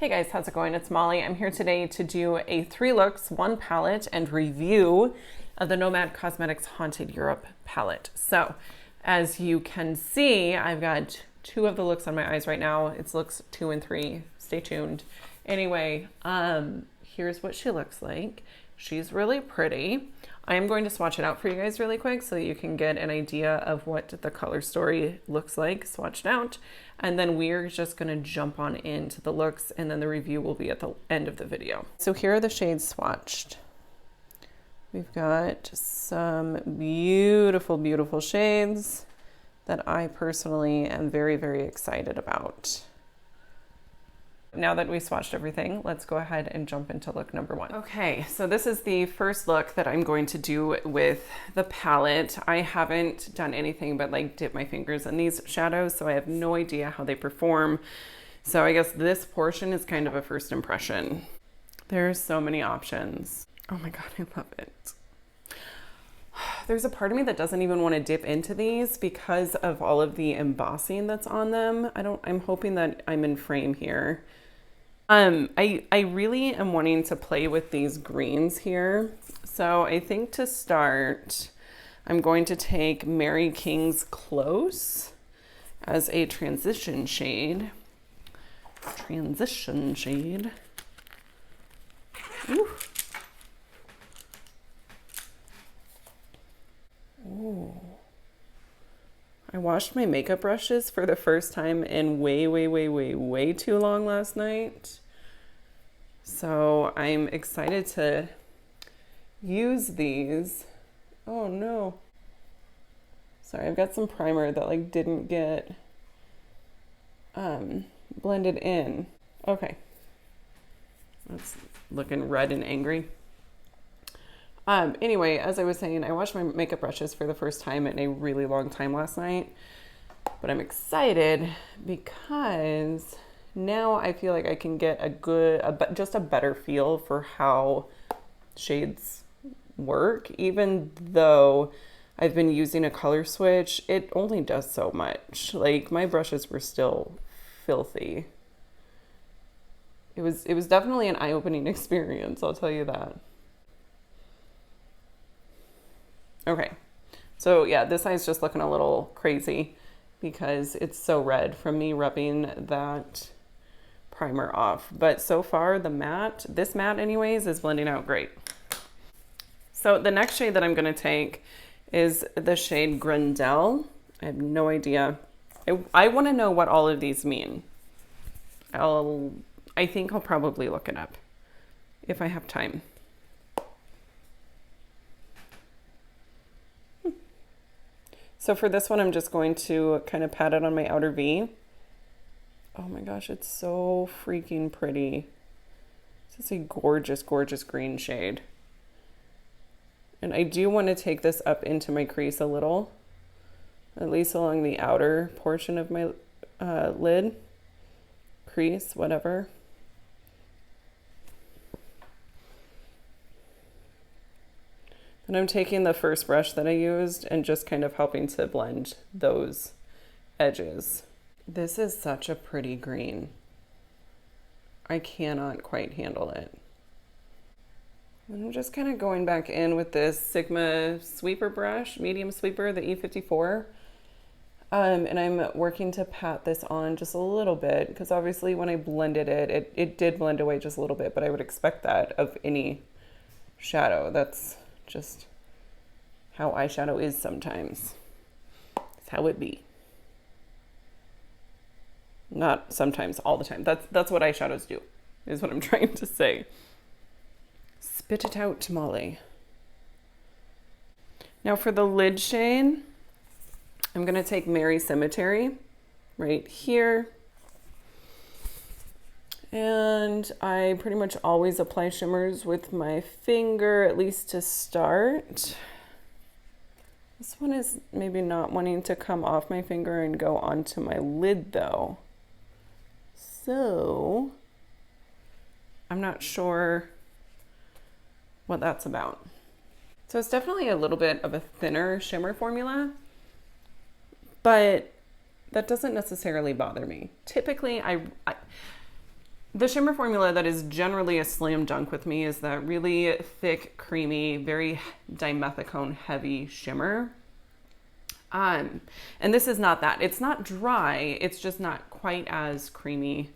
Hey guys, how's it going? It's Molly. I'm here today to do a 3 looks, 1 palette, and review of the Nomad Cosmetics Haunted Europe palette. So, as you can see, I've got 2 of the looks on my eyes right now. It's looks 2 and 3. Stay tuned. Anyway, here's what she looks like. She's really pretty. I'm going to swatch it out for you guys really quick so that you can get an idea of what the color story looks like swatched out. And then we're just gonna jump on into the looks, and then the review will be at the end of the video. So here are the shades swatched. We've got some beautiful, beautiful shades that I personally am very, very excited about. Now that we swatched everything, let's go ahead and jump into look number 1. Okay, so this is the first look that I'm going to do with the palette. I haven't done anything but like dip my fingers in these shadows, so I have no idea how they perform. So I guess this portion is kind of a first impression. There's so many options. Oh my God, I love it. There's a part of me that doesn't even want to dip into these because of all of the embossing that's on them. I'm hoping that I'm in frame here. I really am wanting to play with these greens here. So I think to start, I'm going to take Mary King's Close as a transition shade. Ooh. Ooh. I washed my makeup brushes for the first time in way too long last night. So I'm excited to use these. Oh no. Sorry, I've got some primer that like didn't get blended in. Okay. That's looking red and angry. Anyway, as I was saying, I washed my makeup brushes for the first time in a really long time last night, but I'm excited because now I feel like I can get just a better feel for how shades work. Even though I've been using a color switch, it only does so much. Like my brushes were still filthy. It was definitely an eye-opening experience, I'll tell you that. Okay, so yeah, this eye's just looking a little crazy because it's so red from me rubbing that primer off. But so far, this matte anyways, is blending out great. So the next shade that I'm gonna take is the shade Grendel. I have no idea. I wanna know what all of these mean. I think I'll probably look it up if I have time. So for this one, I'm just going to kind of pat it on my outer V. Oh my gosh, it's so freaking pretty. This is a gorgeous, gorgeous green shade. And I do want to take this up into my crease a little, at least along the outer portion of my lid, crease, whatever. And I'm taking the first brush that I used and just kind of helping to blend those edges. This is such a pretty green. I cannot quite handle it. And I'm just kind of going back in with this Sigma sweeper brush, medium sweeper, the E54. And I'm working to pat this on just a little bit because obviously when I blended it, it did blend away just a little bit, but I would expect that of any shadow. That's just how eyeshadow is sometimes. It's how it be. Not sometimes, all the time. That's what eyeshadows do, is what I'm trying to say. Spit it out, Molly. Now for the lid shade, I'm gonna take Highgate Cemetery right here. And I pretty much always apply shimmers with my finger, at least to start. This one is maybe not wanting to come off my finger and go onto my lid though. So I'm not sure what that's about. So it's definitely a little bit of a thinner shimmer formula, but that doesn't necessarily bother me. Typically, The shimmer formula that is generally a slam dunk with me is that really thick, creamy, very dimethicone heavy shimmer. And this is not that. It's not dry. It's just not quite as creamy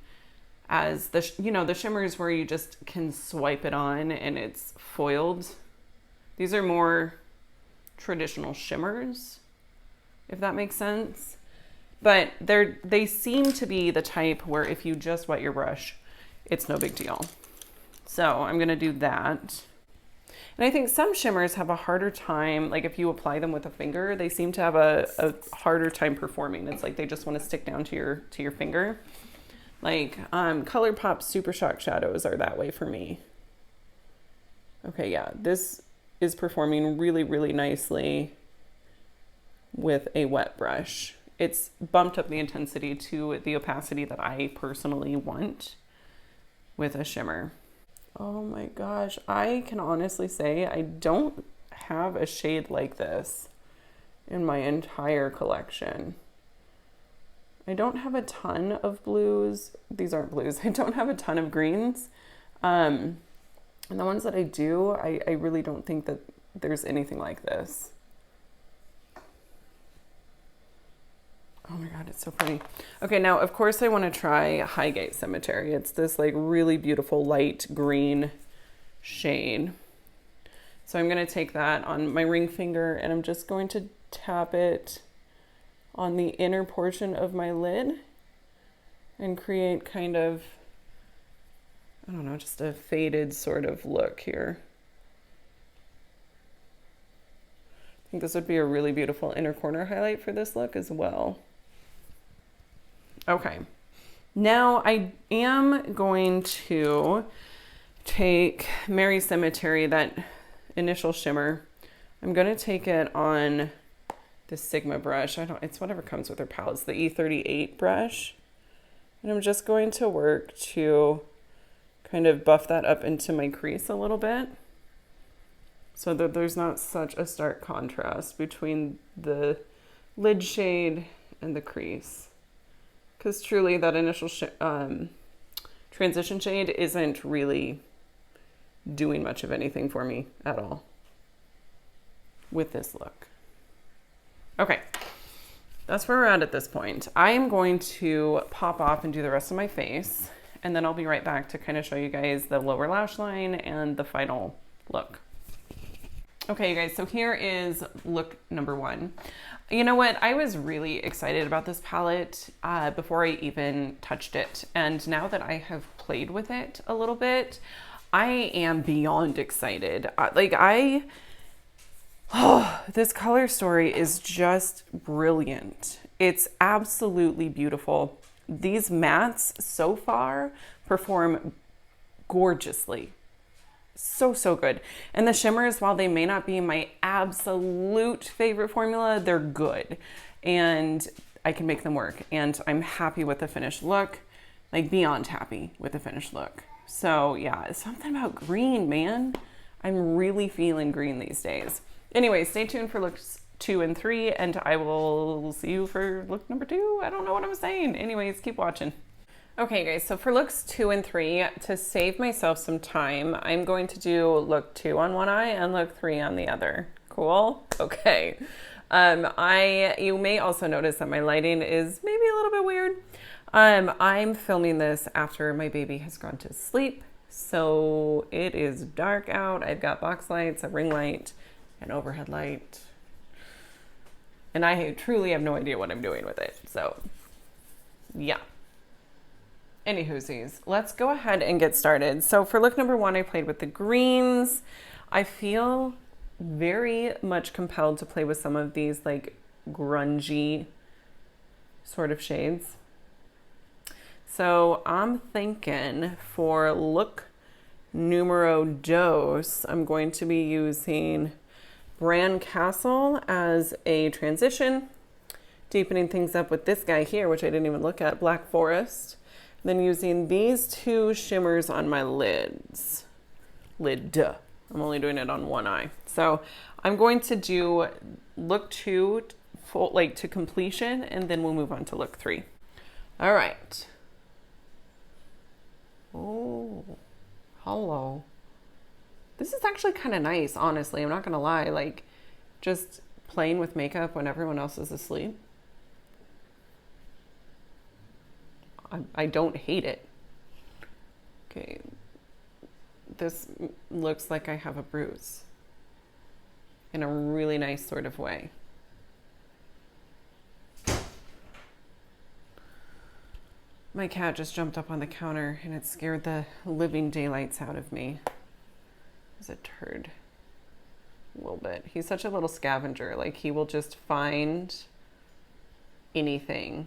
as the, the shimmers where you just can swipe it on and it's foiled. These are more traditional shimmers, if that makes sense. But they seem to be the type where if you just wet your brush, it's no big deal. So I'm gonna do that. And I think some shimmers have a harder time, like if you apply them with a finger, they seem to have a harder time performing. It's like they just want to stick down to your finger. Like ColourPop Super Shock Shadows are that way for me. Okay, yeah, this is performing really, really nicely with a wet brush. It's bumped up the intensity to the opacity that I personally want with a shimmer. Oh my gosh, I can honestly say I don't have a shade like this in my entire collection. I don't have a ton of blues. These aren't blues. I don't have a ton of greens. And the ones that I do, I really don't think that there's anything like this. Oh my God, it's so pretty. Okay, now of course I want to try Highgate Cemetery. It's this like really beautiful light green shade. So I'm going to take that on my ring finger and I'm just going to tap it on the inner portion of my lid and create kind of, I don't know, just a faded sort of look here. I think this would be a really beautiful inner corner highlight for this look as well. Okay, now I am going to take Mary Cemetery, that initial shimmer. I'm going to take it on the Sigma brush. It's whatever comes with her palettes, the E38 brush. And I'm just going to work to kind of buff that up into my crease a little bit so that there's not such a stark contrast between the lid shade and the crease. Because truly that initial transition shade isn't really doing much of anything for me at all with this look. Okay, that's where we're at this point. I am going to pop off and do the rest of my face, and then I'll be right back to kind of show you guys the lower lash line and the final look. Okay, you guys, so here is look number one. You know what? I was really excited about this palette before I even touched it. And now that I have played with it a little bit, I am beyond excited. This color story is just brilliant. It's absolutely beautiful. These mattes so far perform gorgeously. So good. And the shimmers, while they may not be my absolute favorite formula, they're good and I can make them work, and I'm happy with the finished look, like beyond happy with the finished look. So yeah, it's something about green, man. I'm really feeling green these days. Anyway, stay tuned for looks 2 and 3, and I will see you for look number 2. I don't know what I'm saying. Anyways, keep watching. Okay guys, so for looks 2 and 3, to save myself some time, I'm going to do look 2 on one eye and look 3 on the other. Cool? Okay. You may also notice that my lighting is maybe a little bit weird. I'm filming this after my baby has gone to sleep, so it is dark out. I've got box lights, a ring light, an overhead light, and I truly have no idea what I'm doing with it. So yeah. Anywhoosies, let's go ahead and get started. So for look number 1, I played with the greens. I feel very much compelled to play with some of these like grungy sort of shades. So I'm thinking for look numero dos, I'm going to be using Bran Castle as a transition, deepening things up with this guy here, which I didn't even look at, Black Forest. Then using these 2 shimmers on my lids. I'm only doing it on one eye. So I'm going to do look 2 to completion, and then we'll move on to look 3. All right. Oh, hello. This is actually kind of nice, honestly. I'm not gonna lie. Like, just playing with makeup when everyone else is asleep. I don't hate it. Okay, this looks like I have a bruise in a really nice sort of way. My cat just jumped up on the counter and it scared the living daylights out of me. He's a turd. A little bit. He's such a little scavenger. Like, he will just find anything.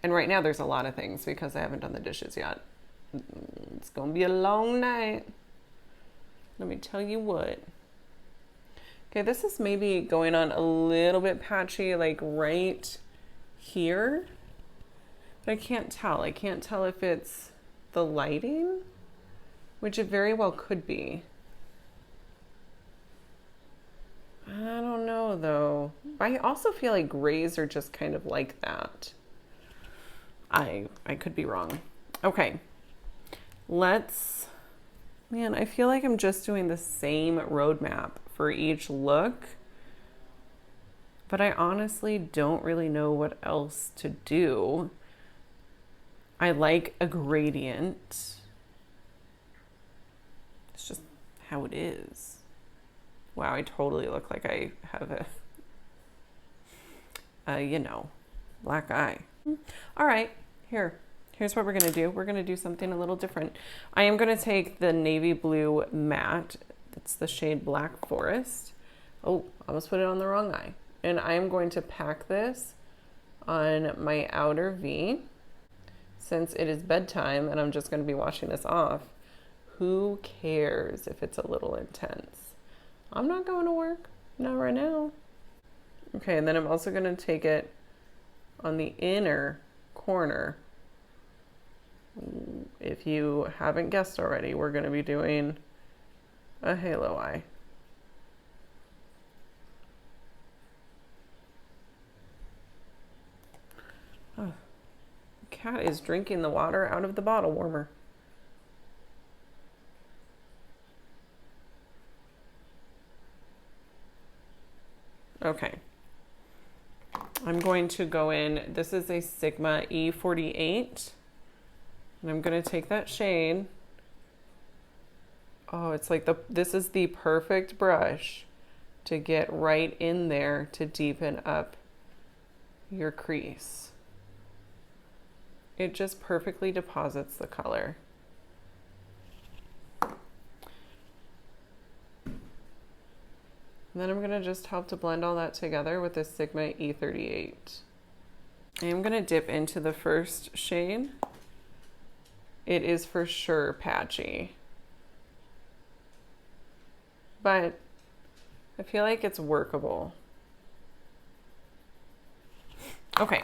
And right now there's a lot of things because I haven't done the dishes yet. It's gonna be a long night. Let me tell you what. Okay, this is maybe going on a little bit patchy, like right here. But I can't tell. I can't tell if it's the lighting, which it very well could be. I don't know though. I also feel like grays are just kind of like that. I could be wrong. Okay. Man, I feel like I'm just doing the same roadmap for each look, but I honestly don't really know what else to do. I like a gradient. It's just how it is. Wow, I totally look like I have a, black eye. All right, here's what we're gonna do. We're gonna do something a little different. I am gonna take the navy blue matte. It's the shade Black Forest. Oh, I almost put it on the wrong eye. And I am going to pack this on my outer V. Since it is bedtime and I'm just gonna be washing this off, who cares if it's a little intense? I'm not going to work, not right now. Okay, and then I'm also gonna take it on the inner corner. If you haven't guessed already, we're gonna be doing a halo eye. Oh, the cat is drinking the water out of the bottle warmer. Okay. I'm going to go in, this is a Sigma E48, and I'm going to take that shade. Oh, it's like this is the perfect brush to get right in there to deepen up your crease. It just perfectly deposits the color. And then I'm going to just help to blend all that together with this Sigma E38. I am going to dip into the first shade. It is for sure patchy, but I feel like it's workable. Okay,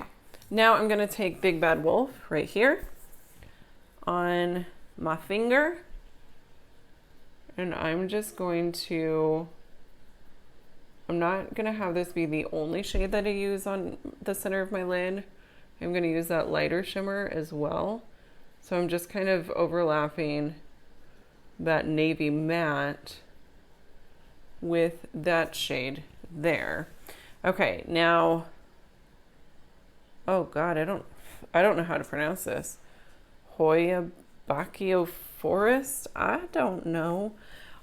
now I'm going to take Big Bad Wolf right here on my finger, and I'm just going to, I'm not going to have this be the only shade that I use on the center of my lid. I'm going to use that lighter shimmer as well. So I'm just kind of overlapping that navy matte with that shade there. Okay, now, oh God, I don't know how to pronounce this. Hoya Bacchio Forest? I don't know.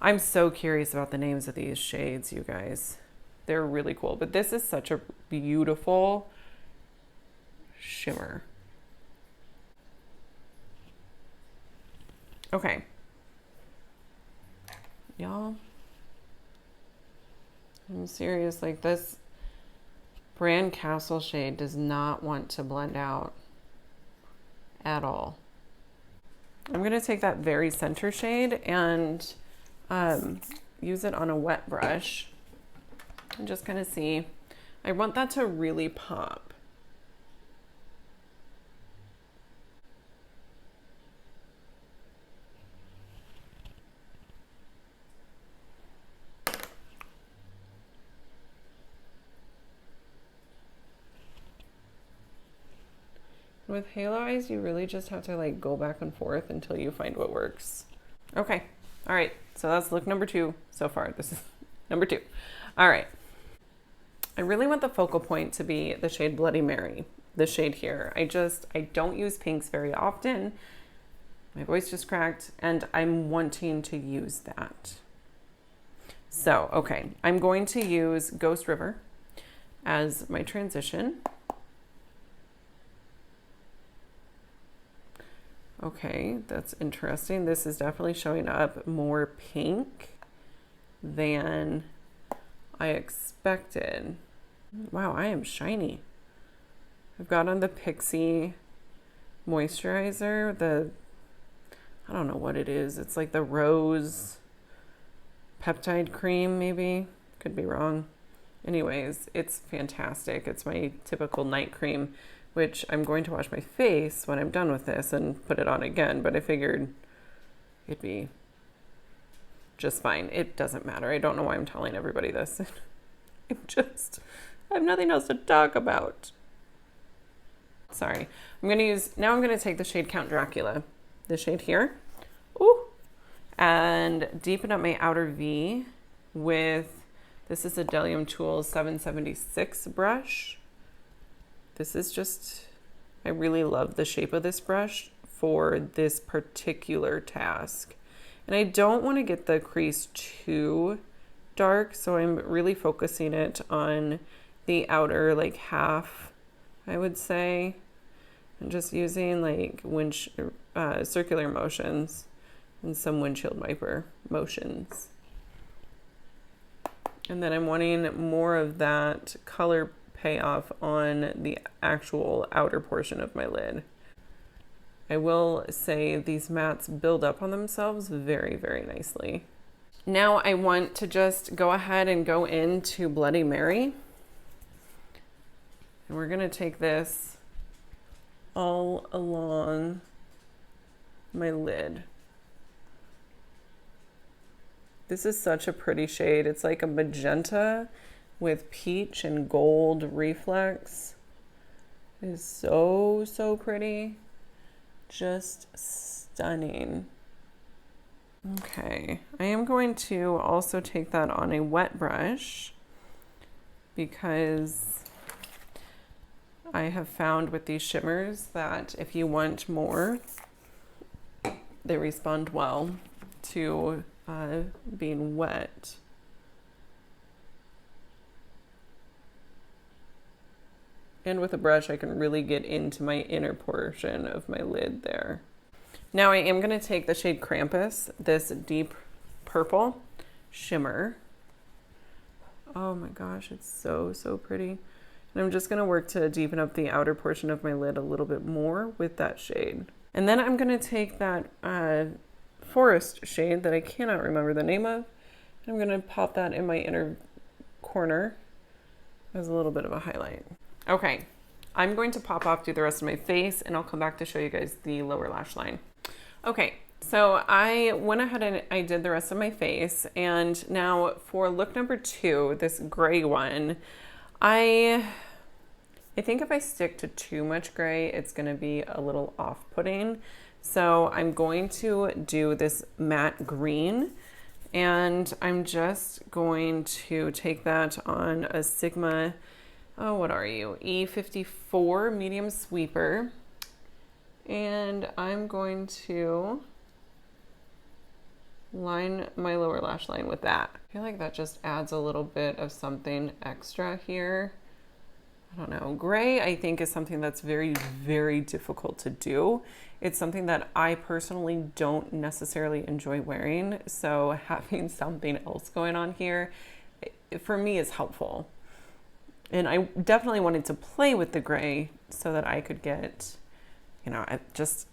I'm so curious about the names of these shades, you guys. They're really cool, but this is such a beautiful shimmer. Okay. Y'all, I'm serious, like this Brand Castle shade does not want to blend out at all. I'm gonna take that very center shade and use it on a wet brush and just kind of see. I want that to really pop. With halo eyes, you really just have to like go back and forth until you find what works. Okay, all right, so that's look number 2 so far. This is number 2. All right, I really want the focal point to be the shade Bloody Mary, the shade here. I don't use pinks very often. My voice just cracked, and I'm wanting to use that. So, okay, I'm going to use Ghost River as my transition. Okay, that's interesting. This is definitely showing up more pink than I expected. Wow, I am shiny. I've got on the Pixie moisturizer, I don't know what it is. It's like the rose peptide cream, maybe. Could be wrong. Anyways, it's fantastic. It's my typical night cream, which I'm going to wash my face when I'm done with this and put it on again, but I figured it'd be just fine. It doesn't matter. I don't know why I'm telling everybody this. I have nothing else to talk about. Sorry. I'm going to take the shade Count Dracula, the shade here. Ooh. And deepen up my outer V with, this is a Delium Tools 776 brush. This is just, I really love the shape of this brush for this particular task. And I don't want to get the crease too dark, so I'm really focusing it on the outer like half, I would say, and just using like circular motions and some windshield wiper motions. And then I'm wanting more of that color payoff on the actual outer portion of my lid. I will say these mattes build up on themselves very, very nicely. Now I want to just go ahead and go into Bloody Mary. And we're gonna take this all along my lid. This is such a pretty shade. It's like a magenta with peach and gold reflex. It is so, so pretty. Just stunning. Okay, I am going to also take that on a wet brush because I have found with these shimmers that if you want more, they respond well to being wet. And with a brush, I can really get into my inner portion of my lid there. Now I am going to take the shade Krampus, this deep purple shimmer. Oh my gosh, it's so, so pretty. And I'm just going to work to deepen up the outer portion of my lid a little bit more with that shade. And then I'm going to take that forest shade that I cannot remember the name of. I'm going to pop that in my inner corner as a little bit of a highlight. Okay, I'm going to pop off, do the rest of my face, and I'll come back to show you guys the lower lash line. Okay, so I went ahead and I did the rest of my face, and now for look number 2, this gray one, I think if I stick to too much gray, it's gonna be a little off-putting. So I'm going to do this matte green, and I'm just going to take that on a Sigma, oh, what are you? E54 medium sweeper. And I'm going to line my lower lash line with that. I feel like that just adds a little bit of something extra here. I don't know. Gray, I think, is something that's very, very difficult to do. It's something that I personally don't necessarily enjoy wearing. So having something else going on here, for me, is helpful. And I definitely wanted to play with the gray so that I could get, you know, just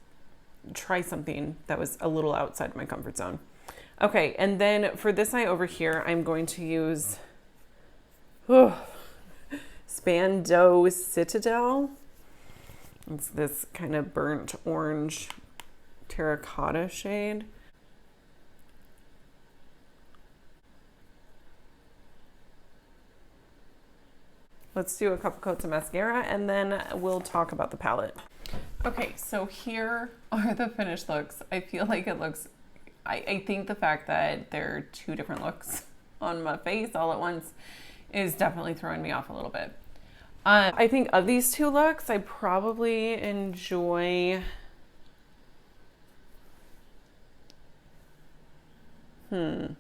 try something that was a little outside my comfort zone. Okay, and then for this eye over here, I'm going to use Spandau Citadel. It's this kind of burnt orange terracotta shade. Let's do a couple coats of mascara and then we'll talk about the palette. Okay, so here are the finished looks. I feel like it looks, I think the fact that there are two different looks on my face all at once is definitely throwing me off a little bit. I think of these two looks, I probably enjoy, I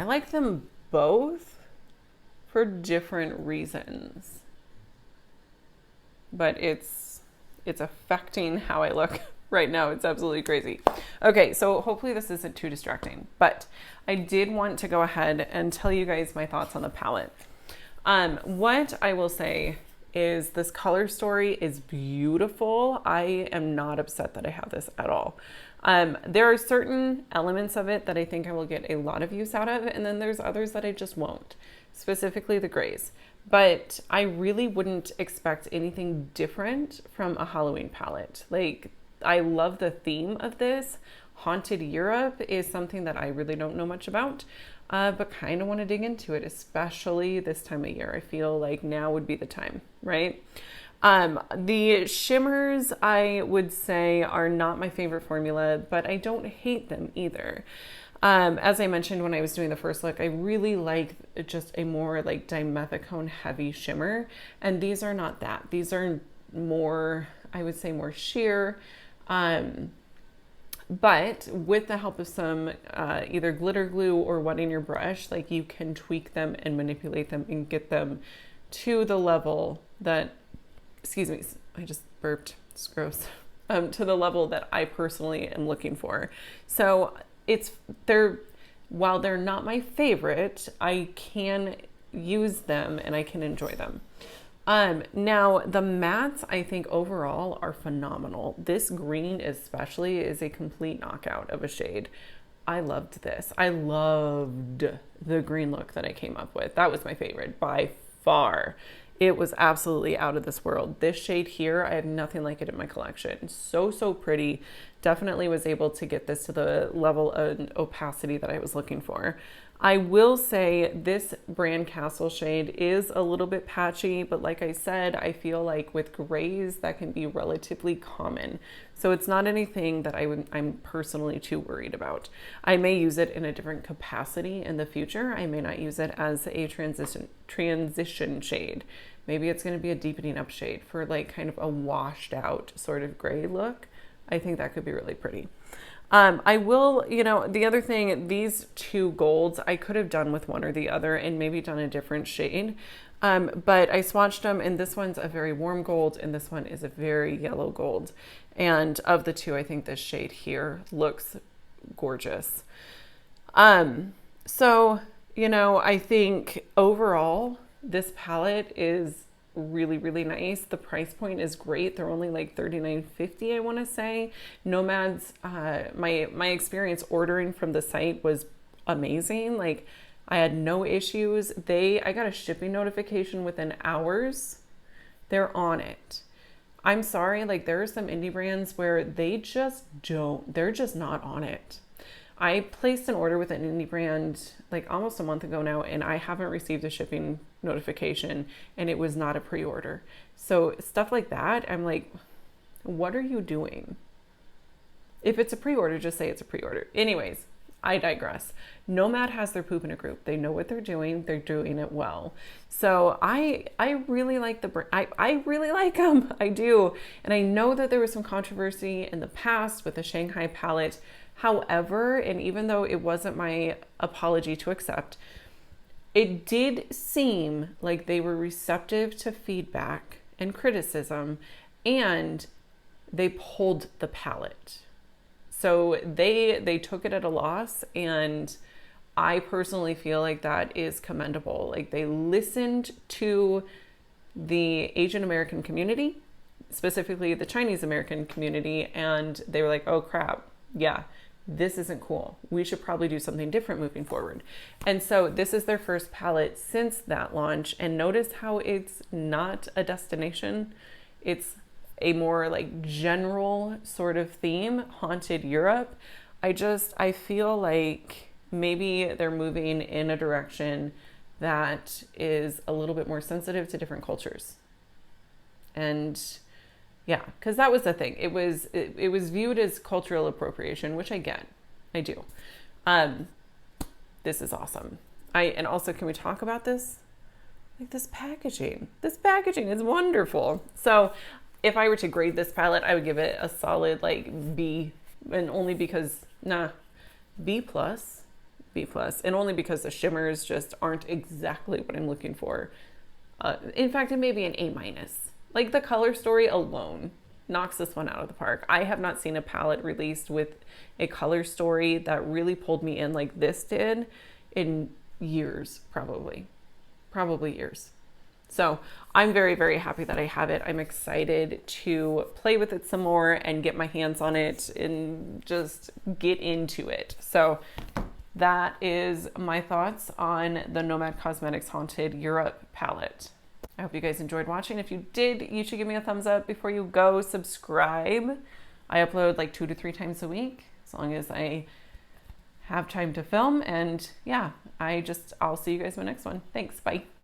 like them both for different reasons, but it's affecting how I look right now. It's absolutely crazy. Okay, so hopefully this isn't too distracting, but I did want to go ahead and tell you guys my thoughts on the palette. What I will say is this color story is beautiful. I am not upset that I have this at all. There are certain elements of it that I think I will get a lot of use out of, and then there's others that I just won't, specifically the grays. But I really wouldn't expect anything different from a Halloween palette. Like, I love the theme of this. Haunted Europe is something that I really don't know much about, but kind of want to dig into it, especially this time of year. I feel like now would be the time, right? The shimmers, I would say, are not my favorite formula, but I don't hate them either. As I mentioned when I was doing the first look, I really like just a more like dimethicone heavy shimmer, and these are not that. These are more, I would say, more sheer. But with the help of some either glitter glue or wetting your brush, like you can tweak them and manipulate them and get them to the level that, excuse me, I just burped, it's gross, to the level that I personally am looking for. So while they're not my favorite, I can use them and I can enjoy them. Now the mattes I think overall are phenomenal. This green especially is a complete knockout of a shade. I loved this. I loved the green look that I came up with. That was my favorite by far. It was absolutely out of this world. This shade here, I have nothing like it in my collection. So pretty. Definitely was able to get this to the level of opacity that I was looking for. I will say this Brand Castle shade is a little bit patchy, but like I said, I feel like with grays that can be relatively common. So it's not anything that I'm personally too worried about. I may use it in a different capacity in the future. I may not use it as a transition shade. Maybe it's going to be a deepening up shade for like kind of a washed out sort of gray look. I think that could be really pretty. I will, the other thing, these two golds, I could have done with one or the other and maybe done a different shade. But I swatched them and this one's a very warm gold and this one is a very yellow gold. And of the two, I think this shade here looks gorgeous. So, I think overall this palette is really nice. The price point is great. They're only like $39.50, I want to say. Nomad's my experience ordering from the site was amazing. Like I had no issues. I got a shipping notification within hours. They're on it. I'm sorry, like there are some indie brands where they're just not on it. I placed an order with an indie brand like almost a month ago now, and I haven't received a shipping notification, and it was not a pre-order. So stuff like that, I'm like, what are you doing? If it's a pre-order, just say it's a pre-order. Anyways, I digress. Nomad has their poop in a group. They know what they're doing. They're doing it well. So I really like the brand. I really like them. I do. And I know that there was some controversy in the past with the Shanghai palette. However, and even though it wasn't my apology to accept, it did seem like they were receptive to feedback and criticism, and they pulled the palette. So they took it at a loss, and I personally feel like that is commendable. Like they listened to the Asian American community, specifically the Chinese American community, and they were like, oh crap, yeah, this isn't cool. We should probably do something different moving forward. And so this is their first palette since that launch. And notice how it's not a destination. It's a more like general sort of theme, Haunted Europe. I feel like maybe they're moving in a direction that is a little bit more sensitive to different cultures. And Yeah, because that was the thing. It was viewed as cultural appropriation, which I get. I do. This is awesome. And also, can we talk about this? Like this packaging. This packaging is wonderful. So if I were to grade this palette, I would give it a solid like B, and only because, B plus, and only because the shimmers just aren't exactly what I'm looking for. In fact, it may be an A minus. Like the color story alone knocks this one out of the park. I have not seen a palette released with a color story that really pulled me in like this did in years, probably years. So I'm very, very happy that I have it. I'm excited to play with it some more and get my hands on it and just get into it. So that is my thoughts on the Nomad Cosmetics Haunted Europe palette. I hope you guys enjoyed watching. If you did, you should give me a thumbs up. Before you go, subscribe. I upload like 2 to 3 times a week, as long as I have time to film. And yeah, I'll see you guys in my next one. Thanks. Bye.